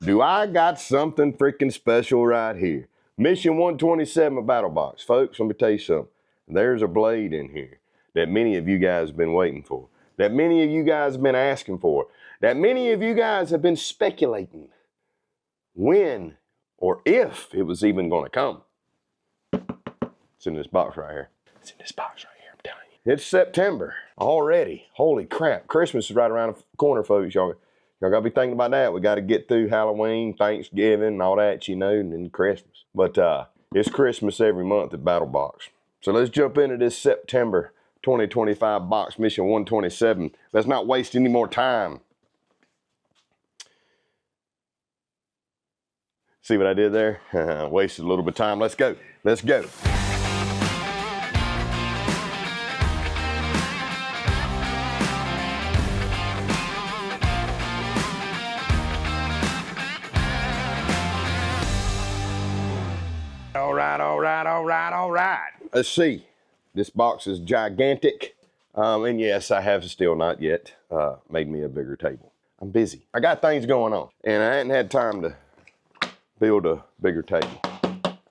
do I got something freaking special right here. Mission 127 of Battlebox. Folks, let me tell you something. There's a blade in here that many of you guys have been waiting for, that many of you guys have been asking for, that many of you guys have been speculating when or if it was even going to come. It's in this box right here. It's in this box right here, I'm telling you. It's September already. Holy crap. Christmas is right around the corner, folks. Y'all got to be thinking about that. We got to get through Halloween, Thanksgiving, and all that, you know, and then Christmas. But it's Christmas every month at Battlebox. So let's jump into this September 2025 box, Mission 127. Let's not waste any more time. See what I did there? Wasted a little bit of time. Let's go. Let's go. All right. Let's see. This box is gigantic. And yes, I have still not yet made me a bigger table. I'm busy. I got things going on, and I hadn't had time to build a bigger table.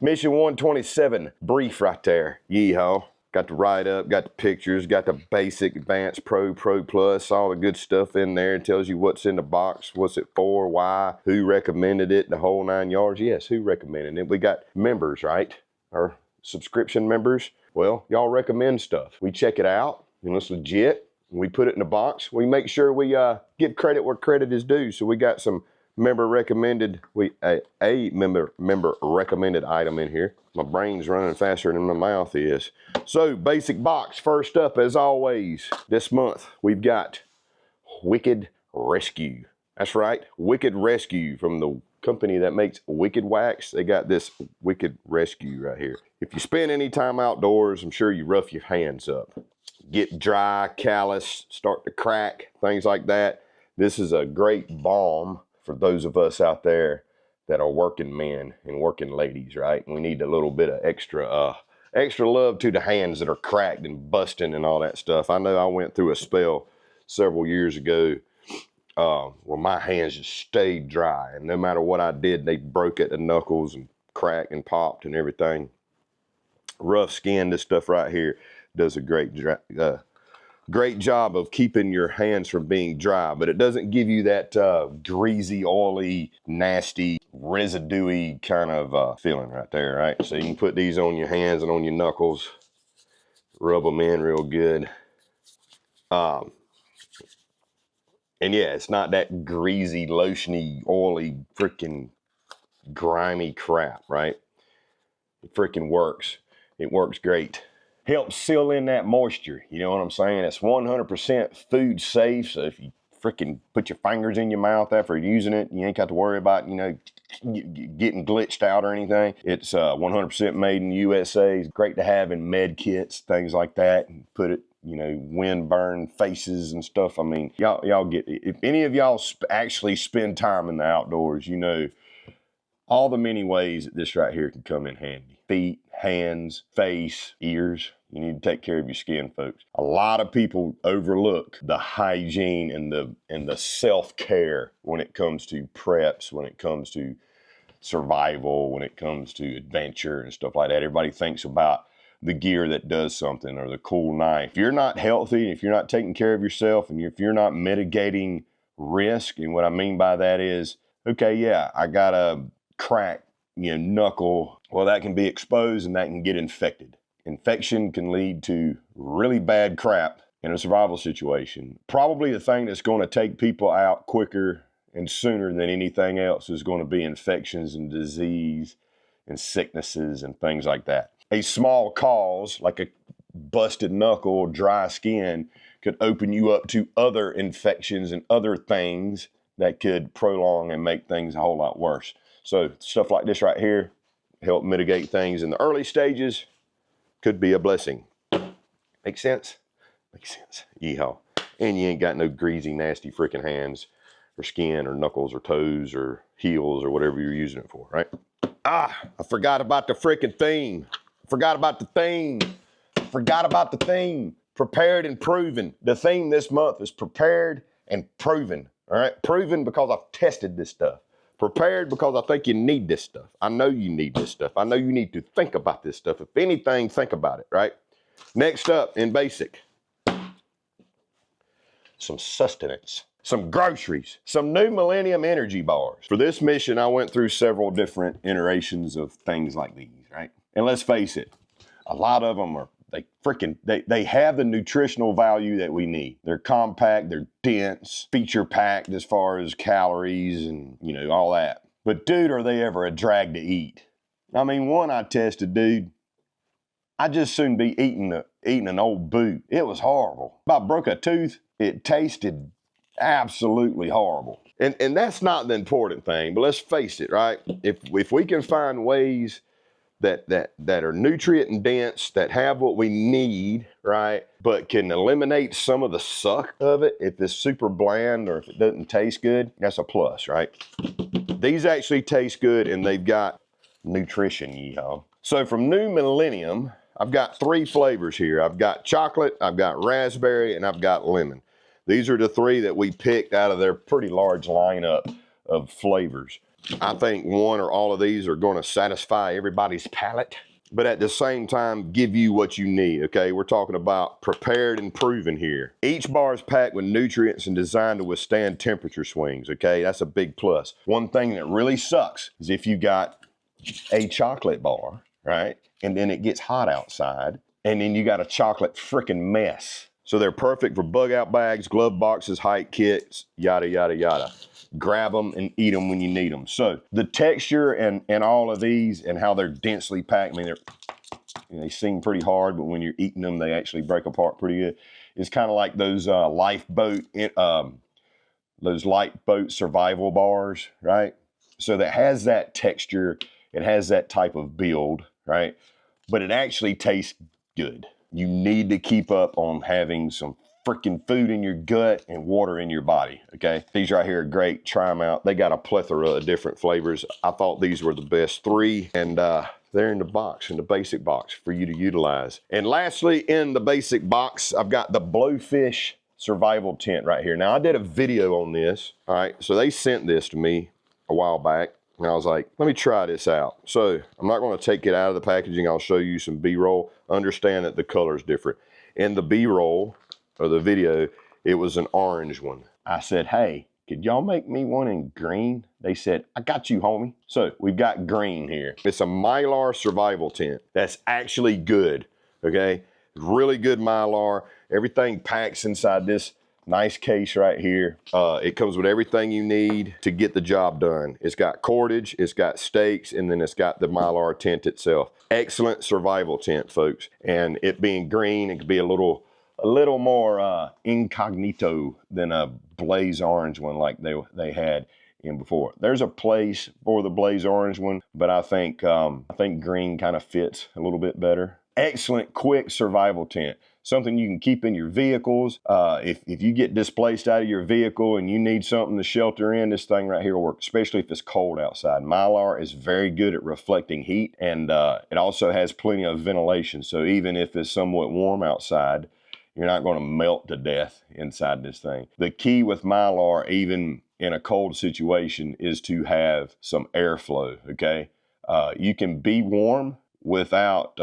Mission 127, brief right there. Yeehaw. Got the write-up, got the pictures, got the basic, advanced, pro plus, all the good stuff in there. It tells you what's in the box, what's it for, why, who recommended it, the whole 9 yards. Yes, who recommended it? We got members, right? Our subscription members. Well, y'all recommend stuff. We check it out, and it's legit. We put it in the box. We make sure we give credit where credit is due. So we got some member recommended, a member recommended item in here. My brain's running faster than my mouth is. So basic box, first up as always, this month we've got Wicked Rescue. That's right, Wicked Rescue from the company that makes Wicked Wax. They got this Wicked Rescue right here. If you spend any time outdoors, I'm sure you rough your hands up. Get dry, callous, start to crack, things like that. This is a great balm for those of us out there that are working men and working ladies, right? We need a little bit of extra love to the hands that are cracked and busting and all that stuff. I know I went through a spell several years ago where my hands just stayed dry, and no matter what I did, they broke at the knuckles and cracked and popped and everything. Rough skin, this stuff right here does a great job of keeping your hands from being dry, but it doesn't give you that greasy, oily, nasty, residue-y kind of feeling right there, right? So you can put these on your hands and on your knuckles, rub them in real good. And yeah, it's not that greasy, lotiony, oily, freaking grimy crap, right? It freaking works. It works great. Helps seal in that moisture, you know what I'm saying? It's 100% food safe, so if you freaking put your fingers in your mouth after using it, you ain't got to worry about, you know, getting glitched out or anything. It's 100% made in the USA. It's great to have in med kits, things like that, and put it, you know, wind burn faces and stuff. I mean, y'all get it. If any of y'all actually spend time in the outdoors, you know all the many ways that this right here can come in handy. Feet, hands, face, ears. You need to take care of your skin, folks. A lot of people overlook the hygiene and the self-care when it comes to preps, when it comes to survival, when it comes to adventure and stuff like that. Everybody thinks about the gear that does something or the cool knife. If you're not healthy, if you're not taking care of yourself, and if you're not mitigating risk, and what I mean by that is, okay, yeah, I got a crack, you know, knuckle. Well, that can be exposed and that can get infected. Infection can lead to really bad crap in a survival situation. Probably the thing that's going to take people out quicker and sooner than anything else is going to be infections and disease and sicknesses and things like that. A small cause, like a busted knuckle or dry skin, could open you up to other infections and other things that could prolong and make things a whole lot worse. So stuff like this right here, help mitigate things in the early stages, could be a blessing. Make sense? Makes sense. Yeehaw. And you ain't got no greasy, nasty freaking hands or skin or knuckles or toes or heels or whatever you're using it for, right? I forgot about the freaking theme. Forgot about the theme. Prepared and proven. The theme this month is prepared and proven, all right? Proven because I've tested this stuff. Prepared because I think you need this stuff. I know you need this stuff. I know you need to think about this stuff. If anything, think about it, right? Next up in basic, some sustenance, some groceries, some new Millennium energy bars. For this mission, I went through several different iterations of things like these, right? And let's face it, a lot of them are, they have the nutritional value that we need. They're compact, they're dense, feature packed as far as calories and, you know, all that. But dude, are they ever a drag to eat? I mean, one I tested, dude, I'd just soon be eating an old boot. It was horrible. If I broke a tooth, it tasted absolutely horrible. And that's not the important thing, but let's face it, right? If we can find ways that are nutrient dense, that have what we need, right? But can eliminate some of the suck of it, if it's super bland or if it doesn't taste good, that's a plus, right? These actually taste good and they've got nutrition, yeehaw. So from New Millennium, I've got 3 flavors here. I've got chocolate, I've got raspberry, and I've got lemon. These are the 3 that we picked out of their pretty large lineup of flavors. I think one or all of these are going to satisfy everybody's palate, but at the same time, give you what you need, okay? We're talking about prepared and proven here. Each bar is packed with nutrients and designed to withstand temperature swings, okay? That's a big plus. One thing that really sucks is if you got a chocolate bar, right? And then it gets hot outside, and then you got a chocolate freaking mess. So they're perfect for bug out bags, glove boxes, hike kits, yada, yada, yada. Grab them and eat them when you need them. So the texture and all of these and how they're densely packed, I mean, they seem pretty hard, but when you're eating them, they actually break apart pretty good. It's kind of like those lifeboat survival bars, right? So that has that texture, it has that type of build, right? But it actually tastes good. You need to keep up on having some freaking food in your gut and water in your body, okay? These right here are great. Try them out. They got a plethora of different flavors. I thought these were the best 3, and they're in the box, in the basic box for you to utilize. And lastly, in the basic box, I've got the Blowfish survival tent right here. Now, I did a video on this, all right? So they sent this to me a while back, and I was like, let me try this out. So I'm not gonna take it out of the packaging. I'll show you some B-roll. Understand that the color is different. In the B-roll, or the video, it was an orange one. I said, hey, could y'all make me one in green? They said, I got you, homie. So we've got green here. It's a Mylar survival tent. That's actually good, okay? Really good Mylar. Everything packs inside this nice case right here. It comes with everything you need to get the job done. It's got cordage, it's got stakes, and then it's got the Mylar tent itself. Excellent survival tent, folks. And it being green, it could be a little more incognito than a blaze orange one like they had in before. There's a place for the blaze orange one, but I think green kind of fits a little bit better. Excellent quick survival tent. Something you can keep in your vehicles. If you get displaced out of your vehicle and you need something to shelter in, this thing right here will work, especially if it's cold outside. Mylar is very good at reflecting heat, and it also has plenty of ventilation. So even if it's somewhat warm outside, you're not going to melt to death inside this thing. The key with Mylar, even in a cold situation, is to have some airflow, okay? You can be warm without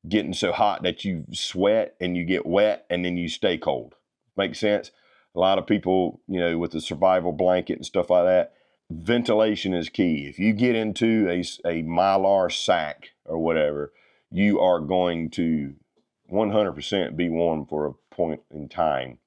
getting so hot that you sweat and you get wet and then you stay cold. Make sense? A lot of people, you know, with the survival blanket and stuff like that, ventilation is key. If you get into a Mylar sack or whatever, you are going to 100% be warm for a point in time.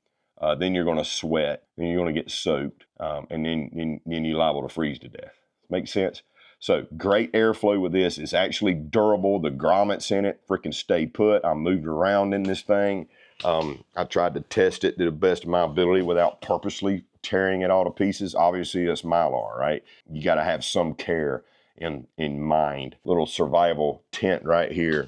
Then you're going to sweat, then you're going to get soaked, and then you're liable to freeze to death. Make sense? So great airflow with this. It's actually durable. The grommets in it freaking stay put. I moved around in this thing. I tried to test it to the best of my ability without purposely tearing it all to pieces. Obviously, it's Mylar, right? You got to have some care in mind. Little survival tent right here.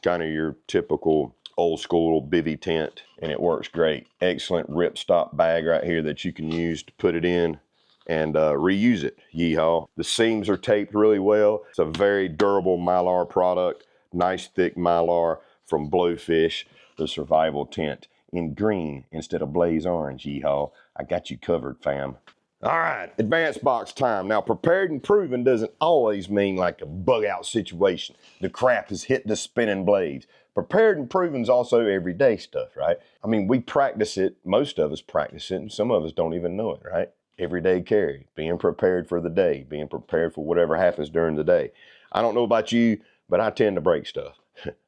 Kind of your typical old school bivvy tent, and it works great. Excellent ripstop bag right here that you can use to put it in and reuse it. Yeehaw. The seams are taped really well. It's a very durable Mylar product. Nice thick Mylar from Blowfish, the survival tent in green instead of blaze orange. Yeehaw. I got you covered, fam. All right, advanced box time. Now, prepared and proven doesn't always mean like a bug out situation. The crap has hit the spinning blades. Prepared and proven is also everyday stuff, right? I mean, we practice it, most of us practice it, and some of us don't even know it, right? Everyday carry, being prepared for the day, being prepared for whatever happens during the day. I don't know about you, but I tend to break stuff.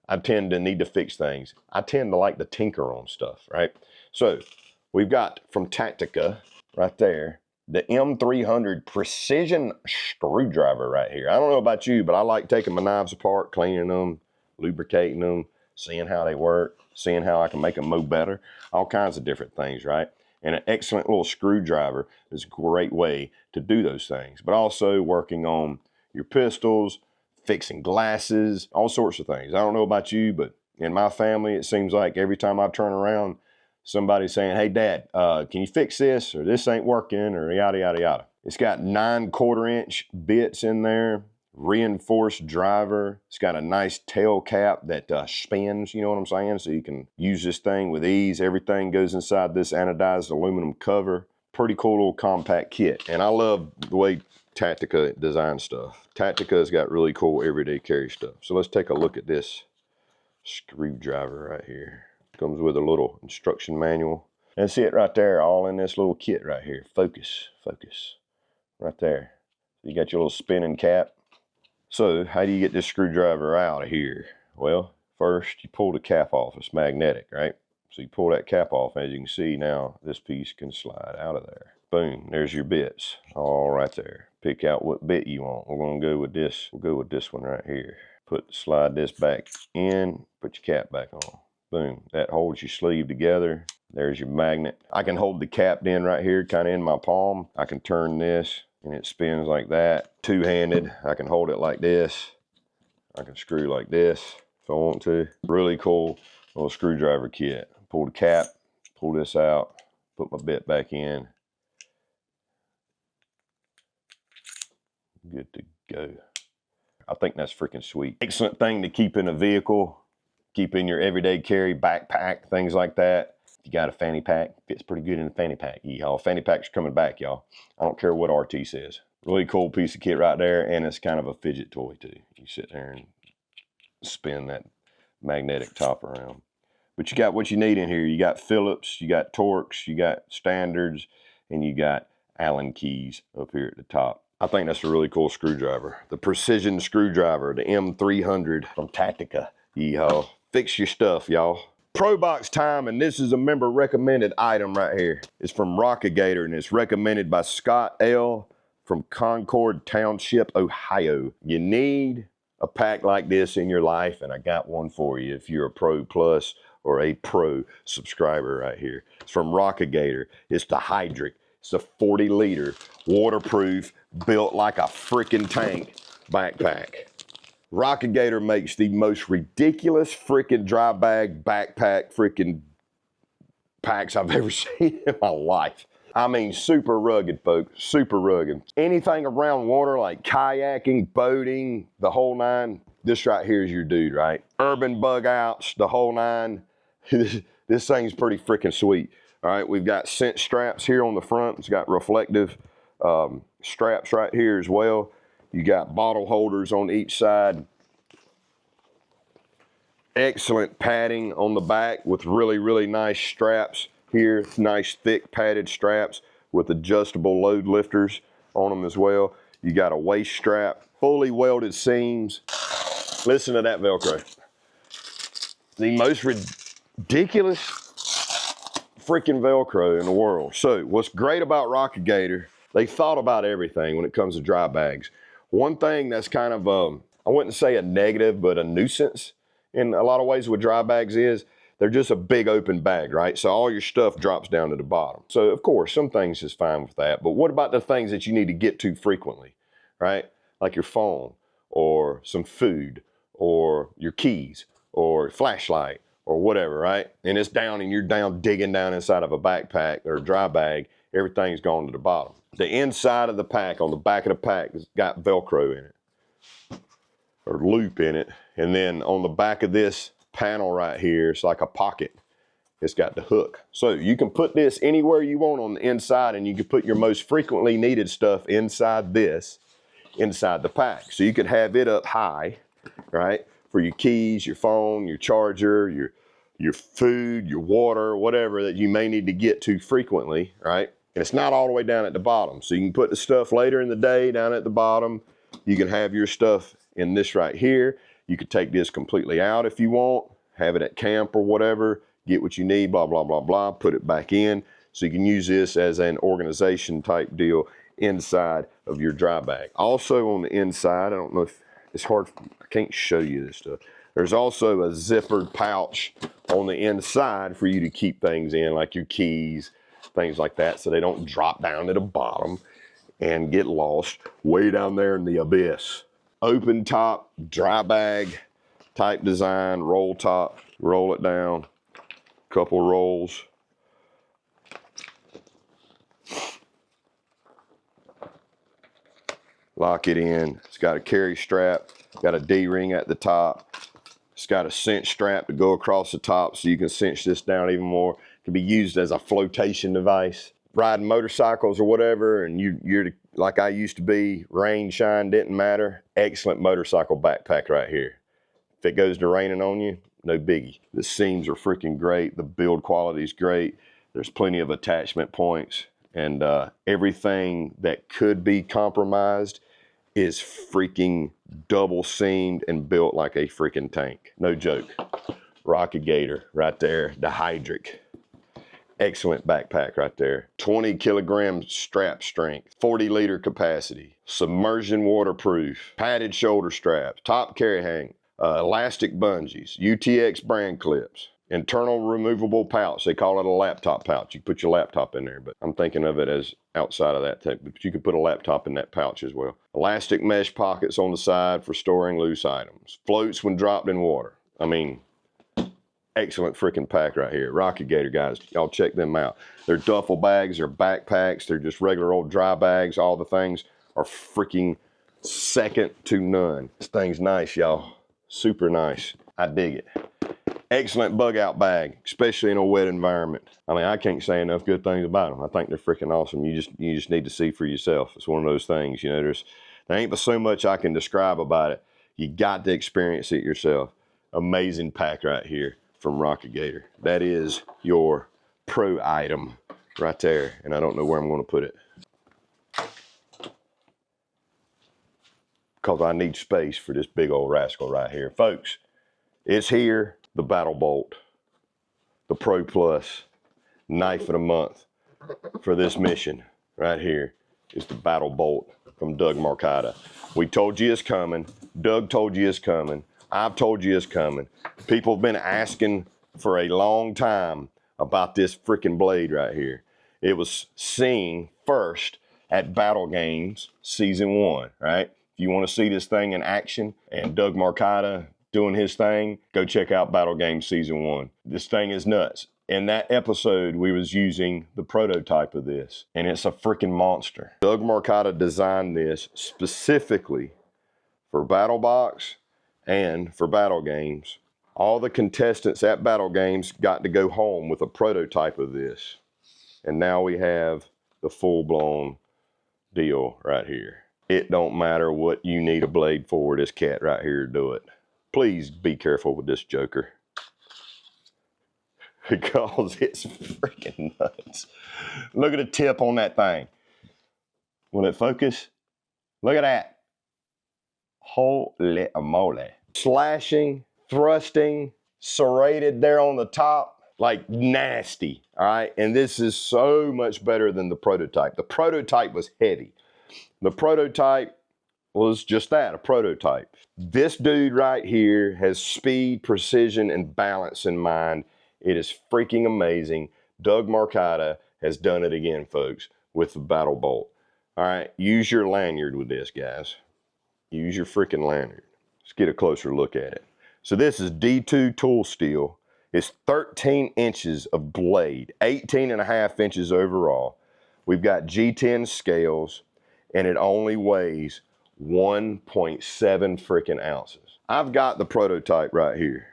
I tend to need to fix things. I tend to like to tinker on stuff, right? So, we've got from Tactica, right there, the M300 precision screwdriver right here. I don't know about you, but I like taking my knives apart, cleaning them, lubricating them, seeing how they work, seeing how I can make them move better, all kinds of different things, right? And an excellent little screwdriver is a great way to do those things, but also working on your pistols, fixing glasses, all sorts of things. I don't know about you, but in my family, it seems like every time I turn around, somebody's saying, hey, Dad, can you fix this? Or this ain't working, or yada, yada, yada. It's got 9 1/4-inch bits in there, reinforced driver. It's got a nice tail cap that spins, you know what I'm saying? So you can use this thing with ease. Everything goes inside this anodized aluminum cover. Pretty cool little compact kit. And I love the way Tactica design stuff. Tactica's got really cool everyday carry stuff. So let's take a look at this screwdriver right here. Comes with a little instruction manual. That's it right there, all in this little kit right here. Focus, focus, right there. You got your little spinning cap. So how do you get this screwdriver out of here? Well, first you pull the cap off. It's magnetic, right? So you pull that cap off. As you can see now, this piece can slide out of there. Boom, there's your bits, all right there. Pick out what bit you want. We're gonna go with this. We'll go with this one right here. Slide this back in, put your cap back on. Boom, that holds your sleeve together. There's your magnet. I can hold the cap in right here, kind of in my palm. I can turn this and it spins like that. Two-handed, I can hold it like this. I can screw like this if I want to. Really cool little screwdriver kit. Pull the cap, pull this out, put my bit back in. Good to go. I think that's freaking sweet. Excellent thing to keep in a vehicle, keep in your everyday carry, backpack, things like that. If you got a fanny pack, fits pretty good in a fanny pack. Y'all, fanny packs are coming back, y'all. I don't care what RT says. Really cool piece of kit right there, and it's kind of a fidget toy too. You sit there and spin that magnetic top around. But you got what you need in here. You got Phillips, you got Torx, you got standards, and you got Allen keys up here at the top. I think that's a really cool screwdriver. The precision screwdriver, the M300 from Tactica. Y'all, fix your stuff, y'all. Pro box time, and this is a member recommended item right here. It's from Rockagator, and it's recommended by Scott L. from Concord Township, Ohio. You need a pack like this in your life, and I got one for you if you're a Pro Plus or a Pro subscriber right here. It's from Rockagator. It's the Hydrick. It's a 40-liter, waterproof, built like a freaking tank backpack. Rockagator makes the most ridiculous freaking dry bag backpack freaking packs I've ever seen in my life. I mean, super rugged, folks, super rugged. Anything around water like kayaking, boating, the whole nine, this right here is your dude, right? Urban bug outs, the whole nine. This thing's pretty freaking sweet. All right, we've got scent straps here on the front. It's got reflective straps right here as well. You got bottle holders on each side. Excellent padding on the back with really, really nice straps here. Nice thick padded straps with adjustable load lifters on them as well. You got a waist strap, fully welded seams. Listen to that Velcro. The most ridiculous freaking Velcro in the world. So what's great about Rockagator, they thought about everything when it comes to dry bags. One thing that's kind of, I wouldn't say a negative, but a nuisance in a lot of ways with dry bags is they're just a big open bag, right? So all your stuff drops down to the bottom. So of course, some things is fine with that, but what about the things that you need to get to frequently, right? Like your phone or some food or your keys or flashlight or whatever, right? And it's down and you're down digging down inside of a backpack or a dry bag, everything's gone to the bottom. The inside of the pack, on the back of the pack, has got Velcro in it, or loop in it. And then on the back of this panel right here, it's like a pocket. It's got the hook. So you can put this anywhere you want on the inside, and you can put your most frequently needed stuff inside this, inside the pack. So you could have it up high, right? For your keys, your phone, your charger, your food, your water, whatever that you may need to get to frequently, right? And it's not all the way down at the bottom. So you can put the stuff later in the day down at the bottom. You can have your stuff in this right here. You could take this completely out if you want, have it at camp or whatever, get what you need, blah, blah, blah, blah, put it back in. So you can use this as an organization type deal inside of your dry bag. Also on the inside, I don't know if it's hard, I can't show you this stuff. There's also a zippered pouch on the inside for you to keep things in, like your keys, things like that, so they don't drop down to the bottom and get lost way down there in the abyss. Open top, dry bag type design, roll top, roll it down, couple rolls. Lock it in. It's got a carry strap, got a D-ring at the top. It's got a cinch strap to go across the top so you can cinch this down even more. It can be used as a flotation device. Riding motorcycles or whatever, and you're like I used to be, rain, shine, didn't matter. Excellent motorcycle backpack right here. If it goes to raining on you, no biggie. The seams are freaking great. The build quality is great. There's plenty of attachment points, and everything that could be compromised is freaking double seamed and built like a freaking tank. No joke. Rockagator right there, the Hydrick. Excellent backpack right there. 20 kilogram strap strength, 40 liter capacity, submersion waterproof, padded shoulder straps, top carry hang, elastic bungees, UTX brand clips, internal removable pouch. They call it a laptop pouch. You put your laptop in there, but I'm thinking of it as outside of that type, but you could put a laptop in that pouch as well. Elastic mesh pockets on the side for storing loose items. Floats when dropped in water. I mean, excellent freaking pack right here. Rockagator, guys, y'all check them out. They're duffel bags, they're backpacks, they're just regular old dry bags. All the things are freaking second to none. This thing's nice, y'all. Super nice. I dig it. Excellent bug out bag, especially in a wet environment. I mean, I can't say enough good things about them. I think they're freaking awesome. You just need to see for yourself. It's one of those things, you know, there ain't but so much I can describe about it. You got to experience it yourself. Amazing pack right here from Rockagator. That is your pro item right there, and I don't know where I'm going to put it because I need space for this big old rascal right here. Folks, it's here, the Battlebolt, the Pro Plus knife of the month for this mission right here is the Battlebolt from Doug Marcata. We told you it's coming. Doug told you it's coming. I've told you it's coming. People have been asking for a long time about this freaking blade right here. It was seen first at Battle Games Season 1, right? If you want to see this thing in action and Doug Marcata doing his thing, go check out Battle Games Season 1. This thing is nuts. In that episode, we was using the prototype of this, and it's a freaking monster. Doug Marcata designed this specifically for Battlebox and for Battle Games. All the contestants at Battle Games got to go home with a prototype of this. And now we have the full-blown deal right here. It don't matter what you need a blade for, this cat right here to do it. Please be careful with this joker, because it's freaking nuts. Look at the tip on that thing. Will it focus? Look at that. Holy moly. Slashing, thrusting, serrated there on the top, like nasty, all right? And this is so much better than the prototype. The prototype was heavy. The prototype was just that, a prototype. This dude right here has speed, precision, and balance in mind. It is freaking amazing. Doug Marcata has done it again, folks, with the Battlebolt. All right, use your lanyard with this, guys. Use your freaking lanyard. Let's get a closer look at it. So this is D2 tool steel. It's 13 inches of blade, 18.5 inches overall. We've got G10 scales, and it only weighs 1.7 freaking ounces. I've got the prototype right here.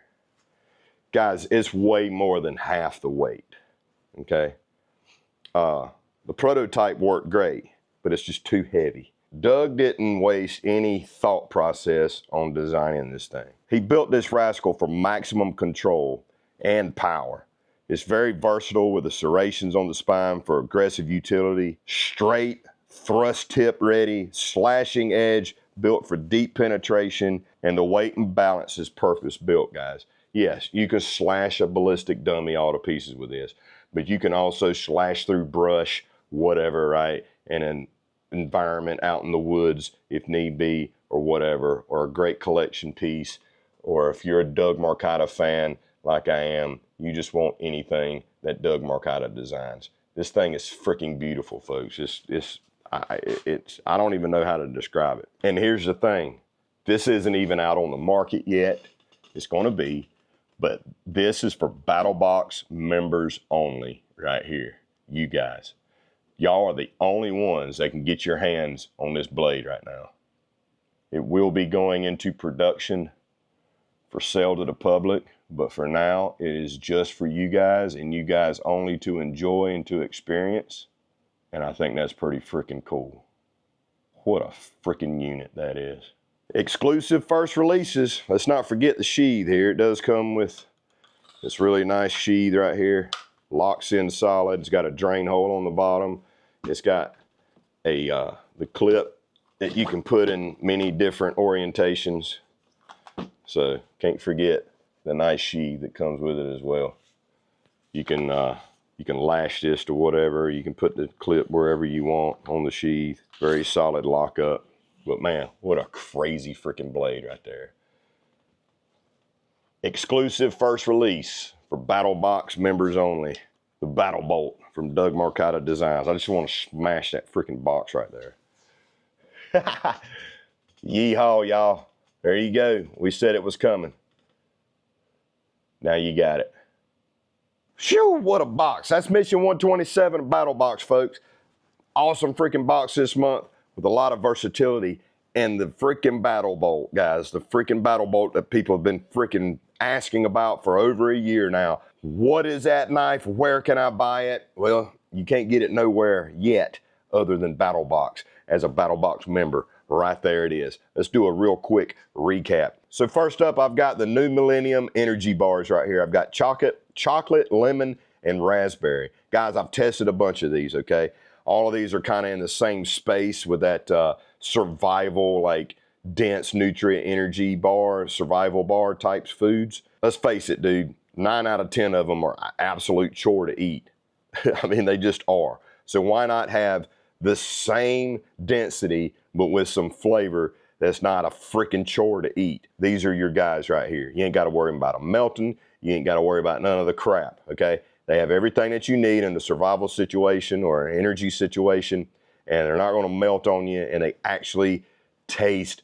Guys, it's way more than half the weight, okay? The prototype worked great, but it's just too heavy. Doug didn't waste any thought process on designing this thing. He built this rascal for maximum control and power. It's very versatile with the serrations on the spine for aggressive utility, straight, thrust tip ready, slashing edge, built for deep penetration, and the weight and balance is purpose built, guys. Yes, you can slash a ballistic dummy all to pieces with this, but you can also slash through brush, whatever, right? In an environment out in the woods if need be, or whatever, or a great collection piece, or if you're a Doug Marcaida fan like I am, you just want anything that Doug Marcaida designs. This thing is freaking beautiful, folks. I don't even know how to describe it. And here's the thing, this isn't even out on the market yet. It's going to be, but this is for Battlebox members only right here. You guys, y'all are the only ones that can get your hands on this blade right now. It will be going into production for sale to the public, but for now, it is just for you guys and you guys only to enjoy and to experience. And I think that's pretty freaking cool. What a freaking unit that is. Exclusive first releases. Let's not forget the sheath here. It does come with this really nice sheath right here. Locks in solid. It's got a drain hole on the bottom. It's got a the clip that you can put in many different orientations. So can't forget the nice sheath that comes with it as well. You can lash this to whatever. You can put the clip wherever you want on the sheath. Very solid lockup. But man, what a crazy freaking blade right there. Exclusive first release for Battlebox members only. The Battlebolt from Doug Marcaida Designs. I just want to smash that freaking box right there. Yeehaw, y'all. There you go. We said it was coming. Now you got it. Phew, what a box. That's mission 127 of Battlebox, folks. Awesome freaking box this month with a lot of versatility. And the freaking Battlebolt, guys. The freaking Battlebolt that people have been freaking asking about for over a year now. What is that knife? Where can I buy it? Well, you can't get it nowhere yet other than Battlebox as a Battlebox member. Right there it is. Let's do a real quick recap. So first up, I've got the new Millennium energy bars right here. I've got chocolate, lemon, and raspberry. Guys, I've tested a bunch of these, okay? All of these are kind of in the same space with that survival, like dense nutrient energy bar, survival bar types foods. Let's face it, dude, 9 out of 10 of them are absolute chore to eat. I mean, they just are. So why not have the same density, but with some flavor that's not a freaking chore to eat? These are your guys right here. You ain't got to worry about them melting. You ain't got to worry about none of the crap, okay? They have everything that you need in the survival situation or energy situation, and they're not going to melt on you, and they actually taste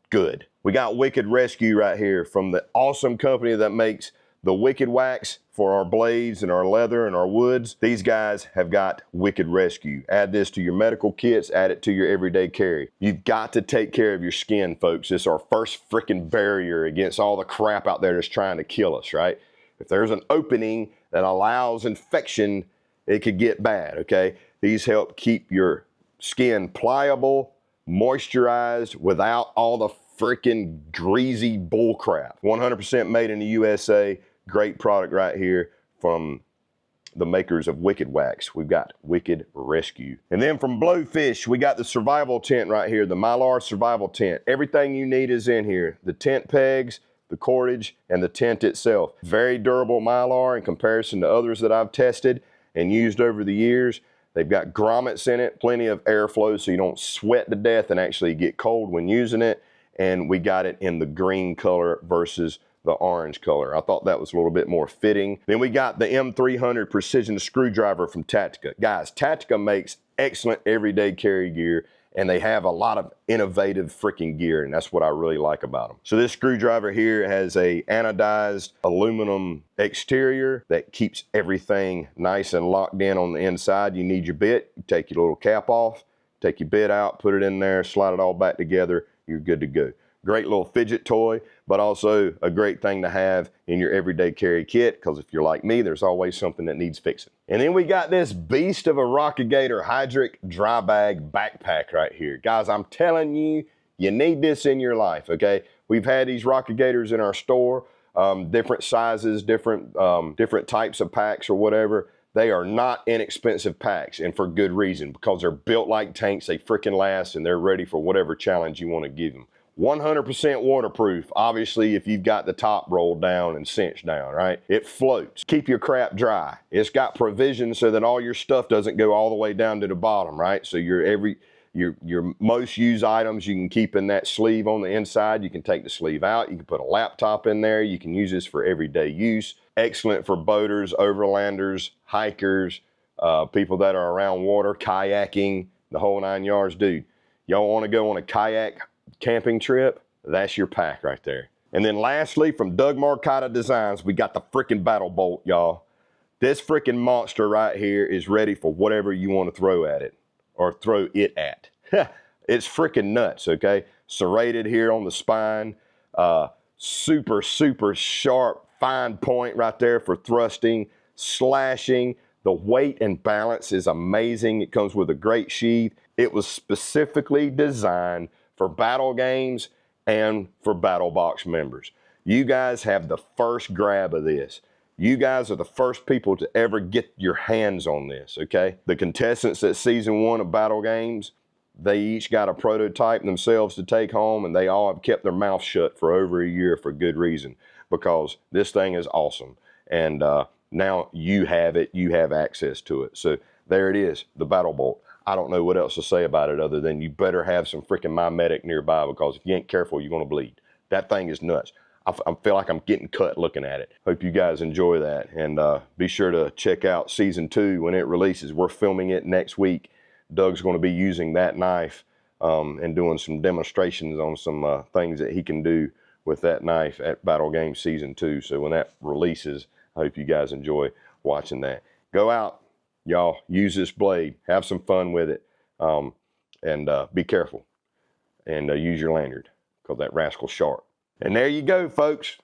good. We got Wicked Rescue right here from the awesome company that makes the Wicked Wax for our blades and our leather and our woods. These guys have got Wicked Rescue. Add this to your medical kits, add it to your everyday carry. You've got to take care of your skin, folks. It's our first freaking barrier against all the crap out there that's trying to kill us, right? If there's an opening that allows infection, it could get bad, okay? These help keep your skin pliable, moisturized, without all the freaking greasy bull crap. 100% made in the USA. Great product right here from the makers of Wicked Wax. We've got Wicked Rescue. And then from Blowfish, we got the survival tent right here, the Mylar survival tent. Everything you need is in here. The tent pegs, the cordage, and the tent itself. Very durable Mylar in comparison to others that I've tested and used over the years. They've got grommets in it, plenty of airflow so you don't sweat to death and actually get cold when using it. And we got it in the green color versus the orange color. I thought that was a little bit more fitting. Then we got the M300 precision screwdriver from Tactica. Guys, Tactica makes excellent everyday carry gear, and they have a lot of innovative freaking gear, and that's what I really like about them. So this screwdriver here has a anodized aluminum exterior that keeps everything nice and locked in on the inside. You need your bit, you take your little cap off, take your bit out, put it in there, slide it all back together, you're good to go. Great little fidget toy, but also a great thing to have in your everyday carry kit, because if you're like me, there's always something that needs fixing. And then we got this beast of a Rockagator Hydrick dry bag backpack right here. Guys, I'm telling you, you need this in your life, okay? We've had these Rockagators in our store, different sizes, different types of packs or whatever. They are not inexpensive packs, and for good reason, because they're built like tanks. They freaking last, and they're ready for whatever challenge you want to give them. 100% waterproof, obviously, if you've got the top rolled down and cinched down, right? It floats. Keep your crap dry. It's got provisions so that all your stuff doesn't go all the way down to the bottom, right? So your most used items you can keep in that sleeve on the inside. You can take the sleeve out. You can put a laptop in there. You can use this for everyday use. Excellent for boaters, overlanders, hikers, people that are around water, kayaking, the whole 9 yards. Dude, y'all want to go on a kayak camping trip? That's your pack right there. And then lastly, from Doug Marcotta Designs, we got the freaking Battlebolt, y'all. This freaking monster right here is ready for whatever you want to throw at it, or throw it at. It's freaking nuts, okay? Serrated here on the spine, super, super sharp, fine point right there for thrusting, slashing. The weight and balance is amazing. It comes with a great sheath. It was specifically designed for battle games and for Battlebox members. You guys have the first grab of this. You guys are the first people to ever get your hands on this, okay? The contestants at season 1 of Battle Games, they each got a prototype themselves to take home, and they all have kept their mouth shut for over a year for good reason, because this thing is awesome. And now you have it, you have access to it. So there it is, the Battlebolt. I don't know what else to say about it other than you better have some freaking My Medic nearby, because if you ain't careful, you're gonna bleed. That thing is nuts. I feel like I'm getting cut looking at it. Hope you guys enjoy that. And be sure to check out season 2 when it releases. We're filming it next week. Doug's gonna be using that knife and doing some demonstrations on some things that he can do with that knife at Battle Games season 2. So when that releases, I hope you guys enjoy watching that. Go out, y'all, use this blade, have some fun with it, and be careful, and use your lanyard, because that rascal's sharp. And there you go, folks.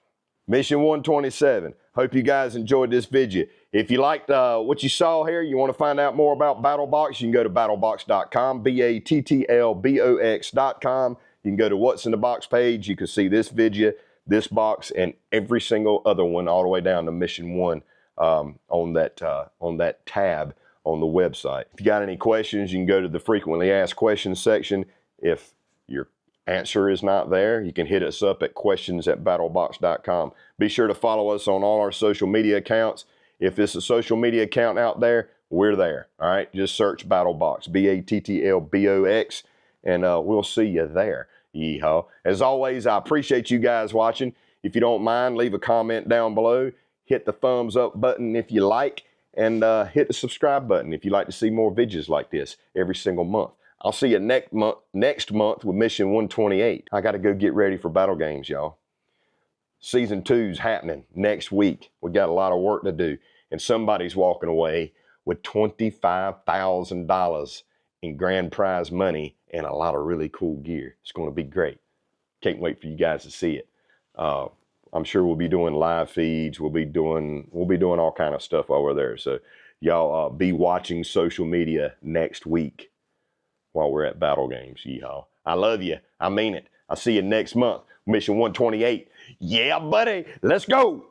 Mission 127. Hope you guys enjoyed this video. If you liked what you saw here, you want to find out more about Battlebox, you can go to battlebox.com, battlbox.com. You can go to What's in the Box page. You can see this video, this box, and every single other one all the way down to Mission 1 on that tab on the website. If you got any questions, you can go to the frequently asked questions section. If your answer is not there, you can hit us up at questions@battlebox.com. Be sure to follow us on all our social media accounts. If it's a social media account out there, we're there. All right, just search Battlebox, BATTLBOX, and we'll see you there. Yeehaw. As always, I appreciate you guys watching. If you don't mind, leave a comment down below. Hit the thumbs up button if you like, and hit the subscribe button if you'd like to see more videos like this every single month. I'll see you next month with Mission 128. I got to go get ready for Battle Games, y'all. Season 2's happening next week. We got a lot of work to do, and somebody's walking away with $25,000 in grand prize money and a lot of really cool gear. It's going to be great. Can't wait for you guys to see it. I'm sure we'll be doing live feeds. We'll be doing all kind of stuff while we're there. So y'all be watching social media next week while we're at Battle Games. Yeehaw. I love you. I mean it. I'll see you next month. Mission 128. Yeah, buddy. Let's go.